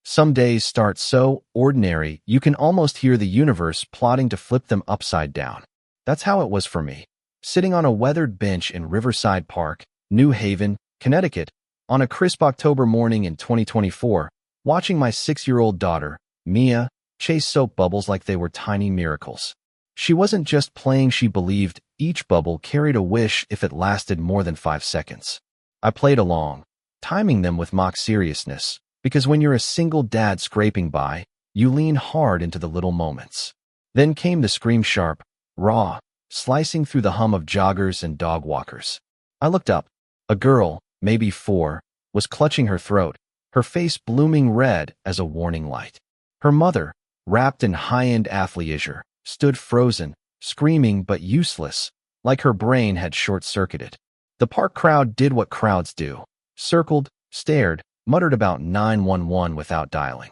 Some days start so ordinary you can almost hear the universe plotting to flip them upside down. That's how it was for me. Sitting on a weathered bench in Riverside Park, New Haven, Connecticut, on a crisp October morning in 2024, watching my 6-year-old daughter, Mia, chase soap bubbles like they were tiny miracles. She wasn't just playing, she believed each bubble carried a wish if it lasted more than 5 seconds. I played along, timing them with mock seriousness, because when you're a single dad scraping by, you lean hard into the little moments. Then came the scream, sharp, raw, slicing through the hum of joggers and dog walkers. I looked up. A girl, maybe 4, was clutching her throat, her face blooming red as a warning light. Her mother, wrapped in high-end athleisure, stood frozen, screaming but useless, like her brain had short-circuited. The park crowd did what crowds do, circled, stared, muttered about 911 without dialing.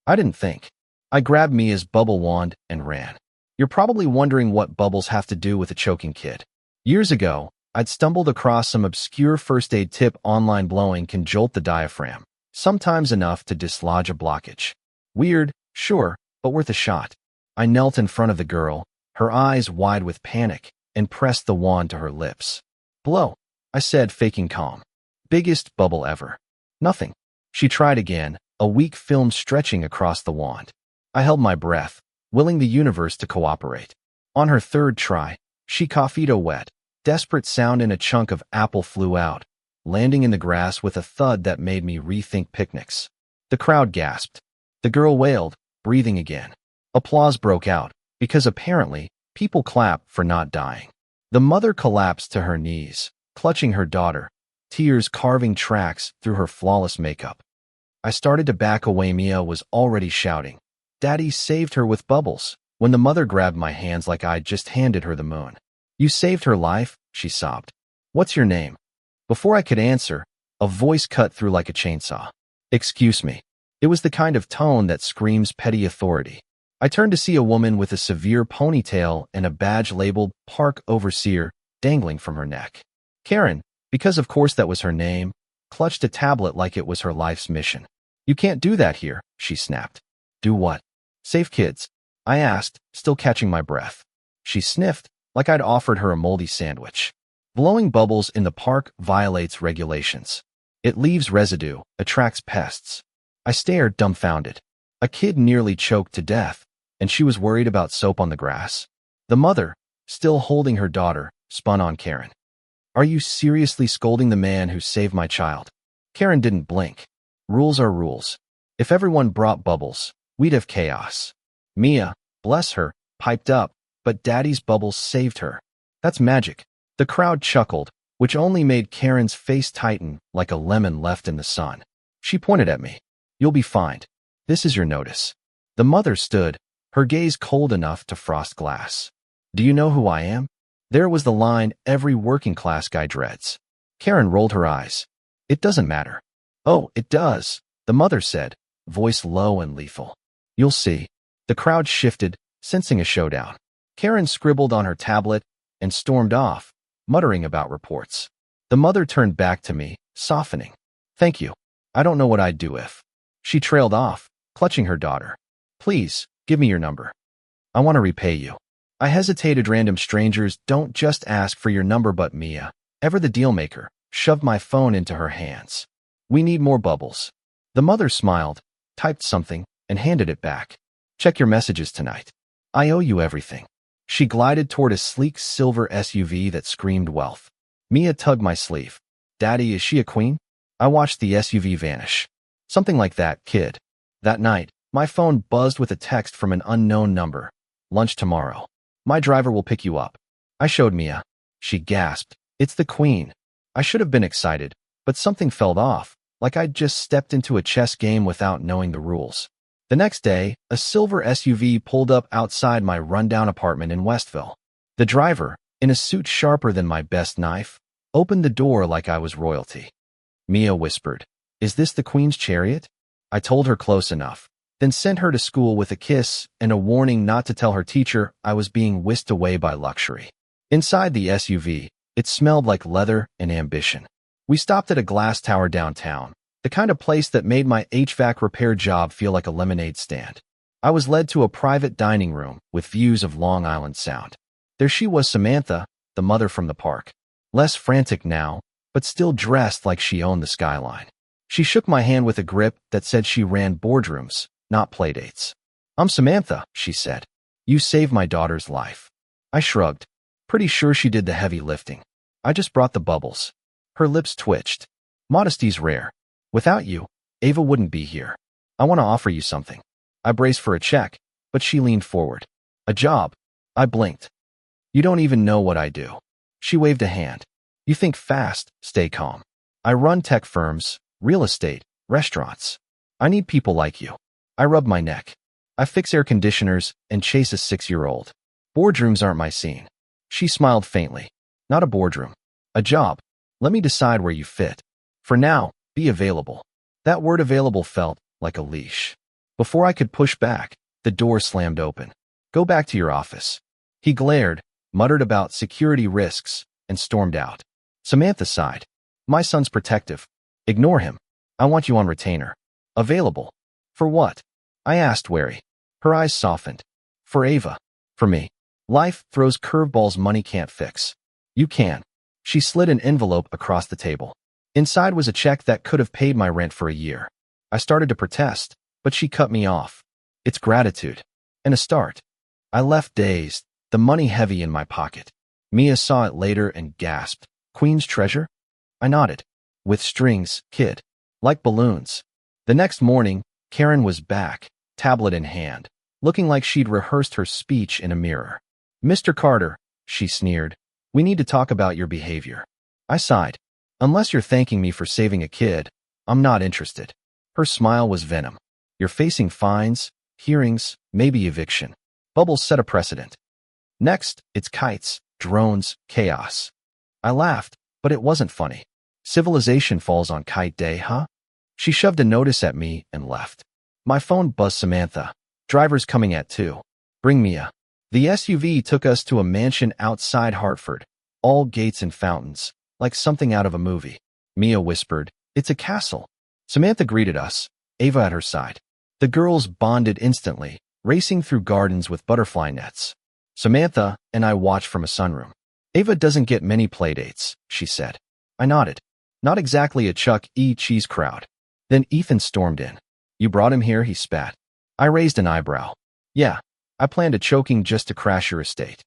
I didn't think. I grabbed Mia's bubble wand and ran. You're probably wondering what bubbles have to do with a choking kid. Years ago, I'd stumbled across some obscure first aid tip online. Blowing can jolt the diaphragm, sometimes enough to dislodge a blockage. Weird, sure, but worth a shot. I knelt in front of the girl, her eyes wide with panic, and pressed the wand to her lips. Blow, I said, faking calm. Biggest bubble ever. Nothing. She tried again, a weak film stretching across the wand. I held my breath, willing the universe to cooperate. On her third try, she coughed a wet, desperate sound and a chunk of apple flew out, landing in the grass with a thud that made me rethink picnics. The crowd gasped. The girl wailed, breathing again. Applause broke out, because apparently, people clap for not dying. The mother collapsed to her knees, clutching her daughter, tears carving tracks through her flawless makeup. I started to back away. Mia was already shouting, "Daddy saved her with bubbles," when the mother grabbed my hands like I'd just handed her the moon. "You saved her life," she sobbed. "What's your name?" Before I could answer, a voice cut through like a chainsaw. "Excuse me." It was the kind of tone that screams petty authority. I turned to see a woman with a severe ponytail and a badge labeled Park Overseer dangling from her neck. Karen, because of course that was her name, clutched a tablet like it was her life's mission. "You can't do that here," she snapped. "Do what?" "Save kids," I asked, still catching my breath. She sniffed, like I'd offered her a moldy sandwich. "Blowing bubbles in the park violates regulations. It leaves residue, attracts pests." I stared, dumbfounded. A kid nearly choked to death, and she was worried about soap on the grass. The mother, still holding her daughter, spun on Karen. "Are you seriously scolding the man who saved my child?" Karen didn't blink. Rules are rules. If everyone brought bubbles, we'd have chaos. Mia, bless her, piped up, "But Daddy's bubbles saved her. That's magic." The crowd chuckled, which only made Karen's face tighten like a lemon left in the sun. She pointed at me. "You'll be fine. This is your notice." The mother stood, her gaze cold enough to frost glass. "Do you know who I am?" There was the line every working-class guy dreads. Karen rolled her eyes. "It doesn't matter." "Oh, it does," the mother said, voice low and lethal. "You'll see." The crowd shifted, sensing a showdown. Karen scribbled on her tablet and stormed off, muttering about reports. The mother turned back to me, softening. "Thank you. I don't know what I'd do if." She trailed off, clutching her daughter. "Please, give me your number. I want to repay you." I hesitated. Random strangers don't just ask for your number, but Mia, ever the deal maker, shoved my phone into her hands. "We need more bubbles." The mother smiled, typed something, and handed it back. "Check your messages tonight. I owe you everything." She glided toward a sleek silver SUV that screamed wealth. Mia tugged my sleeve. "Daddy, is she a queen?" I watched the SUV vanish. "Something like that, kid." That night, my phone buzzed with a text from an unknown number. "Lunch tomorrow. My driver will pick you up." I showed Mia. She gasped. "It's the queen." I should have been excited, but something felt off, like I'd just stepped into a chess game without knowing the rules. The next day, a silver SUV pulled up outside my rundown apartment in Westville. The driver, in a suit sharper than my best knife, opened the door like I was royalty. Mia whispered, "Is this the Queen's chariot?" I told her close enough, then sent her to school with a kiss and a warning not to tell her teacher I was being whisked away by luxury. Inside the SUV, it smelled like leather and ambition. We stopped at a glass tower downtown, The kind of place that made my HVAC repair job feel like a lemonade stand. I was led to a private dining room with views of Long Island Sound. There she was, Samantha, the mother from the park. Less frantic now, but still dressed like she owned the skyline. She shook my hand with a grip that said she ran boardrooms, not playdates. "I'm Samantha," she said. "You saved my daughter's life." I shrugged. Pretty sure she did the heavy lifting. "I just brought the bubbles." Her lips twitched. "Modesty's rare. Without you, Ava wouldn't be here. I want to offer you something." I braced for a check, but she leaned forward. "A job." I blinked. "You don't even know what I do." She waved a hand. "You think fast, stay calm. I run tech firms, real estate, restaurants. I need people like you." I rubbed my neck. "I fix air conditioners and chase a 6-year-old. Boardrooms aren't my scene." She smiled faintly. "Not a boardroom. A job. Let me decide where you fit. For now, be available." That word available felt like a leash. Before I could push back, the door slammed open. "Go back to your office." He glared, muttered about security risks, and stormed out. Samantha sighed. "My son's protective. Ignore him. I want you on retainer." "Available? For what?" I asked, wary. Her eyes softened. "For Ava. For me. Life throws curveballs money can't fix. You can." She slid an envelope across the table. Inside was a check that could have paid my rent for a year. I started to protest, but she cut me off. "It's gratitude. And a start." I left dazed, the money heavy in my pocket. Mia saw it later and gasped. "Queen's treasure?" I nodded. "With strings, kid. Like balloons." The next morning, Karen was back, tablet in hand, looking like she'd rehearsed her speech in a mirror. "Mr. Carter," she sneered, "we need to talk about your behavior." I sighed. "Unless you're thanking me for saving a kid, I'm not interested." Her smile was venom. "You're facing fines, hearings, maybe eviction. Bubbles set a precedent. Next, it's kites, drones, chaos." I laughed, but it wasn't funny. "Civilization falls on kite day, huh?" She shoved a notice at me and left. My phone buzzed. "Samantha. Driver's coming at 2. Bring Mia." The SUV took us to a mansion outside Hartford, all gates and fountains, like something out of a movie. Mia whispered, "It's a castle." Samantha greeted us, Ava at her side. The girls bonded instantly, racing through gardens with butterfly nets. Samantha and I watched from a sunroom. "Ava doesn't get many playdates," she said. I nodded. "Not exactly a Chuck E. Cheese crowd." Then Ethan stormed in. "You brought him here?" he spat. I raised an eyebrow. "Yeah, I planned a choking just to crash your estate."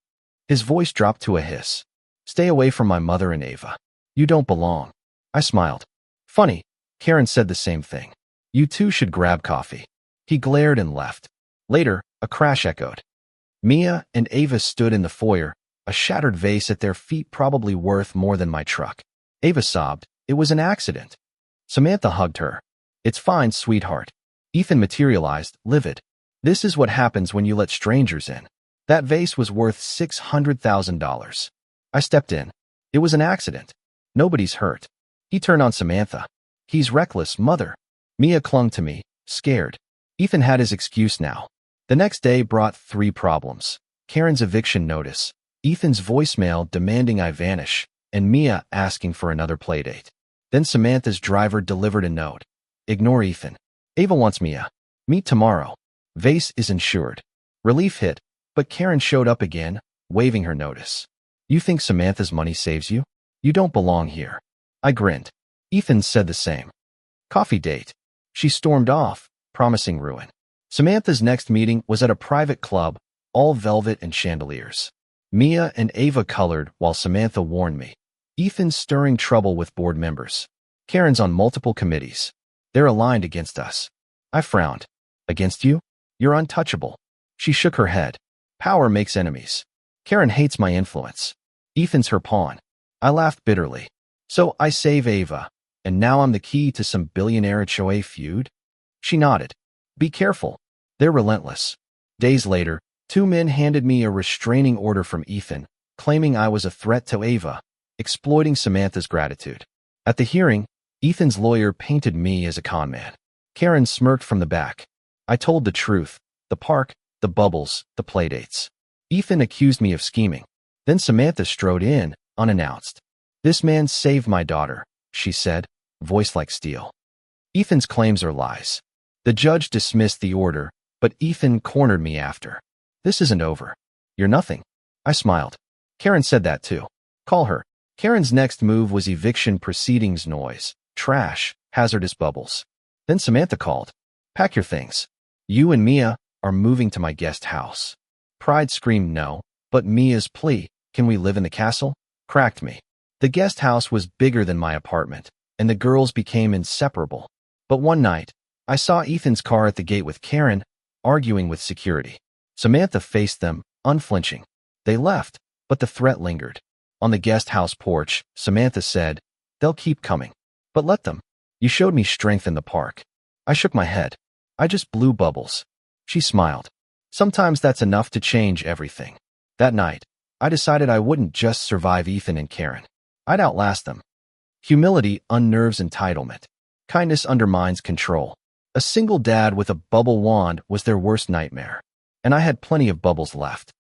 His voice dropped to a hiss. "Stay away from my mother and Ava. You don't belong." I smiled. "Funny." Karen said the same thing. "You two should grab coffee." He glared and left. Later, a crash echoed. Mia and Ava stood in the foyer, a shattered vase at their feet probably worth more than my truck. Ava sobbed. "It was an accident." Samantha hugged her. "It's fine, sweetheart." Ethan materialized, livid. "This is what happens when you let strangers in." That vase was worth $600,000. I stepped in. "It was an accident. Nobody's hurt." He turned on Samantha. "He's reckless, mother." Mia clung to me, scared. Ethan had his excuse now. The next day brought 3 problems. Karen's eviction notice, Ethan's voicemail demanding I vanish, and Mia asking for another playdate. Then Samantha's driver delivered a note. "Ignore Ethan. Ava wants Mia. Meet tomorrow. Vase is insured." Relief hit, but Karen showed up again, waving her notice. "You think Samantha's money saves you? You don't belong here." I grinned. Ethan said the same. Coffee date. She stormed off, promising ruin. Samantha's next meeting was at a private club, all velvet and chandeliers. Mia and Ava colored while Samantha warned me. Ethan's stirring trouble with board members. Karen's on multiple committees. They're aligned against us. I frowned. "Against you? You're untouchable." She shook her head. "Power makes enemies. Karen hates my influence. Ethan's her pawn." I laughed bitterly. "So I save Ava, and now I'm the key to some billionaire HOA feud?" She nodded. "Be careful. They're relentless." Days later, 2 men handed me a restraining order from Ethan, claiming I was a threat to Ava, exploiting Samantha's gratitude. At the hearing, Ethan's lawyer painted me as a conman. Karen smirked from the back. I told the truth. The park, the bubbles, the playdates. Ethan accused me of scheming. Then Samantha strode in, unannounced. "This man saved my daughter," she said, voice like steel. Ethan's claims are lies. The judge dismissed the order, but Ethan cornered me after. This isn't over. You're nothing. I smiled. Karen said that too. Call her. Karen's next move was eviction proceedings noise, trash, hazardous bubbles. Then Samantha called. Pack your things. You and Mia are moving to my guest house. Pride screamed no, but Mia's plea, can we live in the castle, cracked me. The guest house was bigger than my apartment, and the girls became inseparable. But one night, I saw Ethan's car at the gate with Karen, arguing with security. Samantha faced them, unflinching. They left, but the threat lingered. On the guest house porch, Samantha said, they'll keep coming. But let them. You showed me strength in the park. I shook my head. I just blew bubbles. She smiled. Sometimes that's enough to change everything. That night, I decided I wouldn't just survive Ethan and Karen. I'd outlast them. Humility unnerves entitlement. Kindness undermines control. A single dad with a bubble wand was their worst nightmare. And I had plenty of bubbles left.